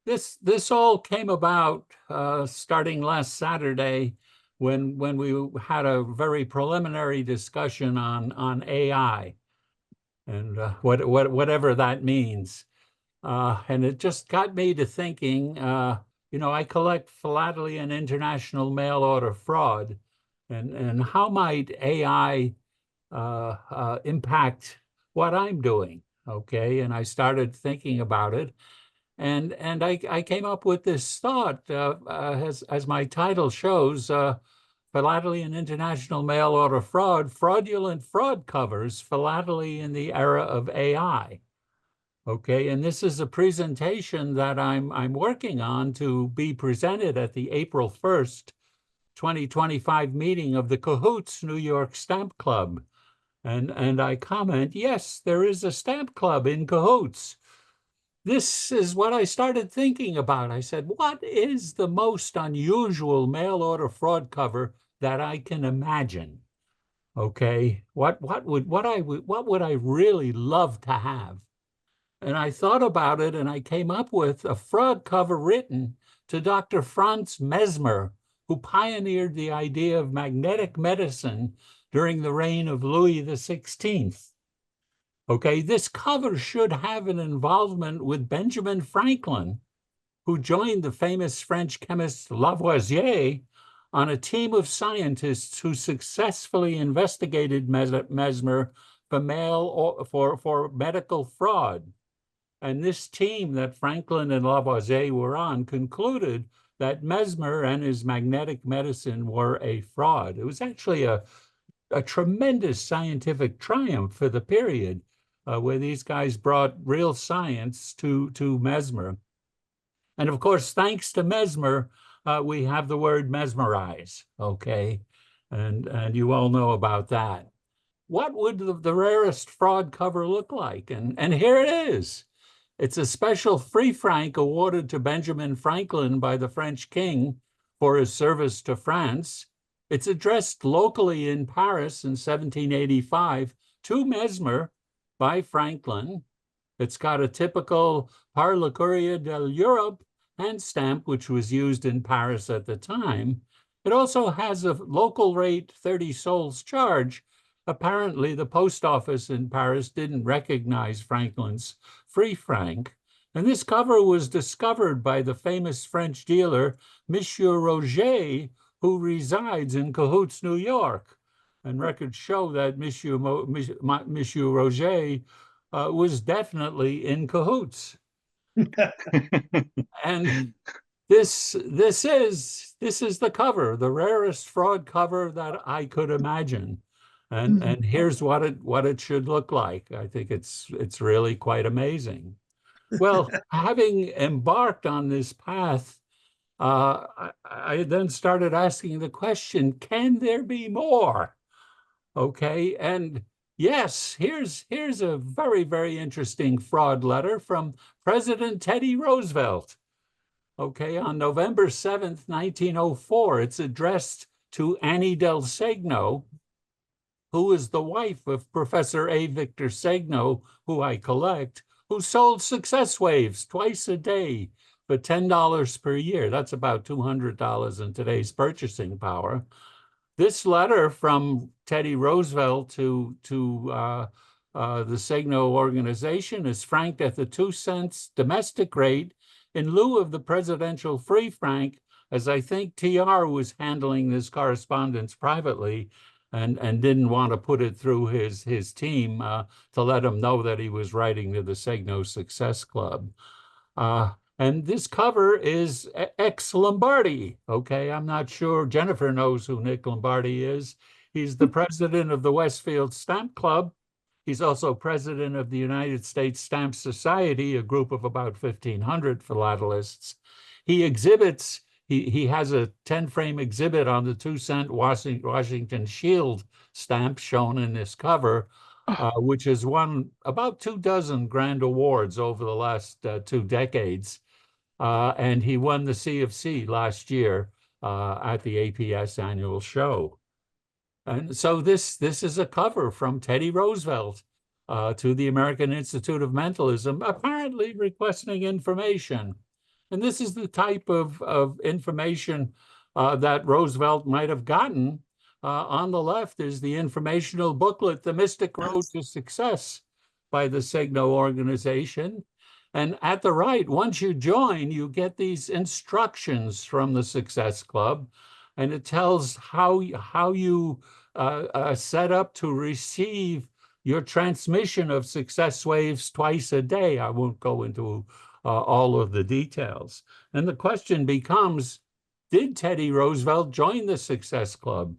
This all came about starting last Saturday when we had a very preliminary discussion on AI and whatever that means. And it just got me to thinking, I collect philately and international mail order fraud, and how might AI impact what I'm doing? Okay, and I started thinking about it, and I came up with this thought, as my title shows, Philately and International Mail Order Fraud, Fraudulent Fraud Covers Philately in the Era of AI. Okay, and this is a presentation that I'm working on to be presented at the April 1st, 2025 meeting of the Cahoots New York Stamp Club. And I comment, yes, there is a stamp club in Cahoots. This is what I started thinking about. I said, what is the most unusual mail order fraud cover that I can imagine? Okay, what would I really love to have? And I thought about it and I came up with a fraud cover written to Dr. Franz Mesmer, who pioneered the idea of magnetic medicine during the reign of Louis XVI. Okay, this cover should have an involvement with Benjamin Franklin, who joined the famous French chemist Lavoisier on a team of scientists who successfully investigated Mesmer for medical fraud. And this team that Franklin and Lavoisier were on concluded that Mesmer and his magnetic medicine were a fraud. It was actually a tremendous scientific triumph for the period, where these guys brought real science to Mesmer. And of course, thanks to Mesmer, we have the word mesmerize, okay? And you all know about that. What would the rarest fraud cover look like? And here it is. It's a special free franc awarded to Benjamin Franklin by the French king for his service to France. It's addressed locally in Paris in 1785 to Mesmer by Franklin. It's got a typical Par le Courrier de l'Europe hand stamp, which was used in Paris at the time. It also has a local rate 30 sols charge. Apparently, the post office in Paris didn't recognize Franklin's free franc. And this cover was discovered by the famous French dealer, Monsieur Roger, who resides in Cahoots, New York. And records show that Monsieur Roger was definitely in Cahoots. And this is the cover, the rarest fraud cover that I could imagine. And here's what it should look like. I think it's really quite amazing. Well, having embarked on this path, I then started asking the question, can there be more? Okay, and yes, here's a very, very interesting fraud letter from President Teddy Roosevelt. Okay, on November 7th, 1904, it's addressed to Annie Del Segno, who is the wife of Professor A. Victor Segno, who I collect, who sold success waves twice a day for $10 per year. That's about $200 in today's purchasing power. This letter from Teddy Roosevelt to the Segno organization is franked at the 2 cents domestic rate in lieu of the presidential free franc, as I think TR was handling this correspondence privately and didn't want to put it through his team to let him know that he was writing to the Segno Success Club. And this cover is ex Lombardi. Okay, I'm not sure Jennifer knows who Nick Lombardi is. He's the president of the Westfield Stamp Club. He's also president of the United States Stamp Society, a group of about 1,500 philatelists. He exhibits, he has a 10-frame exhibit on the 2 cent Washington Shield stamp shown in this cover, which has won about 24 grand awards over the last 2 decades. And he won the CFC last year at the APS annual show. And so this is a cover from Teddy Roosevelt to the American Institute of Mentalism, apparently requesting information. And this is the type of information that Roosevelt might have gotten. On the left is the informational booklet, The Mystic Road to Success by the Signo organization. And at the right, once you join, you get these instructions from the Success Club, and it tells how you set up to receive your transmission of success waves twice a day. I won't go into all of the details. And the question becomes, did Teddy Roosevelt join the Success Club?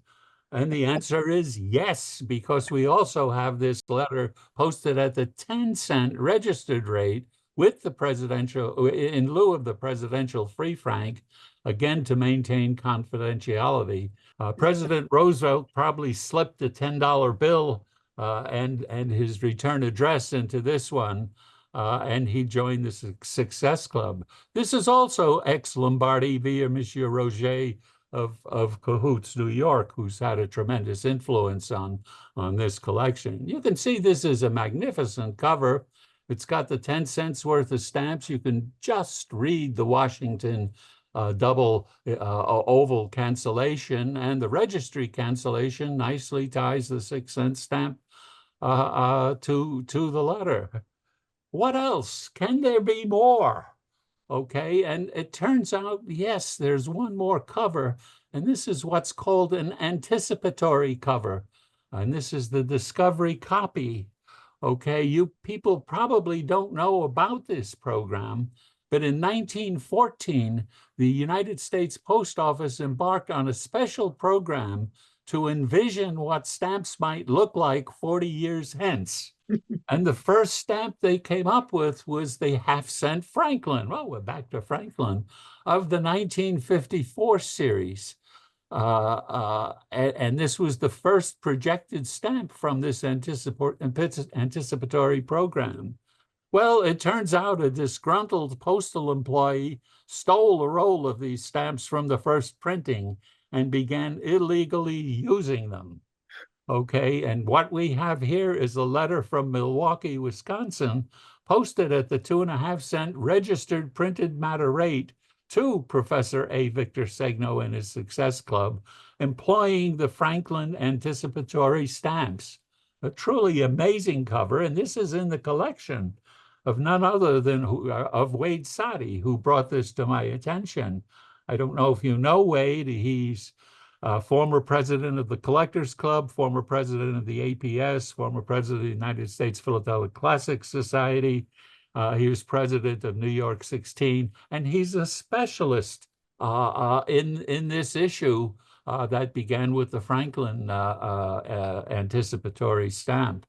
And the answer is yes, because we also have this letter posted at the 10-cent registered rate with the presidential, in lieu of the presidential free franc, again to maintain confidentiality. President Roosevelt probably slipped a $10 bill and his return address into this one, and he joined the Success Club. This is also ex-Lombardi via Monsieur Roger of Cahoots, New York, who's had a tremendous influence on this collection. You can see this is a magnificent cover. It's got the 10 cents worth of stamps. You can just read the Washington double oval cancellation, and the registry cancellation nicely ties the 6-cent stamp to the letter. What else? Can there be more? Okay, and it turns out, yes, there's one more cover, and this is what's called an anticipatory cover. And this is the discovery copy. Okay, you people probably don't know about this program, but in 1914, the United States Post Office embarked on a special program to envision what stamps might look like 40 years hence. And the first stamp they came up with was the half-cent Franklin. Well, we're back to Franklin of the 1954 series. And this was the first projected stamp from this anticipatory program. Well, it turns out a disgruntled postal employee stole a roll of these stamps from the first printing and began illegally using them. Okay, and what we have here is a letter from Milwaukee, Wisconsin, posted at the 2.5-cent registered printed matter rate to Professor A. Victor Segno and his Success Club, employing the Franklin anticipatory stamps. A truly amazing cover, and this is in the collection of none other than of Wade Sadi, who brought this to my attention. I don't know if you know Wade. He's former president of the Collectors Club, former president of the APS, former president of the United States Philatelic Classics Society. He was president of New York 16, and he's a specialist in this issue that began with the Franklin anticipatory stamp.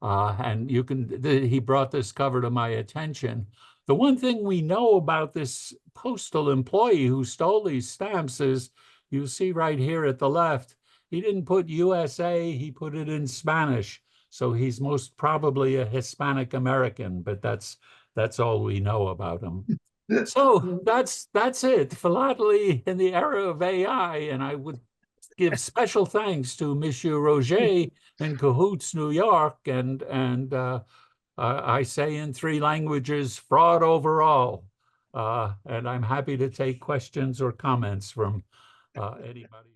And he brought this cover to my attention. The one thing we know about this postal employee who stole these stamps is, you see right here at the left, he didn't put USA, he put it in Spanish. So he's most probably a Hispanic American, but that's all we know about him. So that's it. Philately in the era of AI, and I would give special thanks to Monsieur Roger in Cahoots, New York, and I say in 3 languages, fraud overall. And I'm happy to take questions or comments from anybody.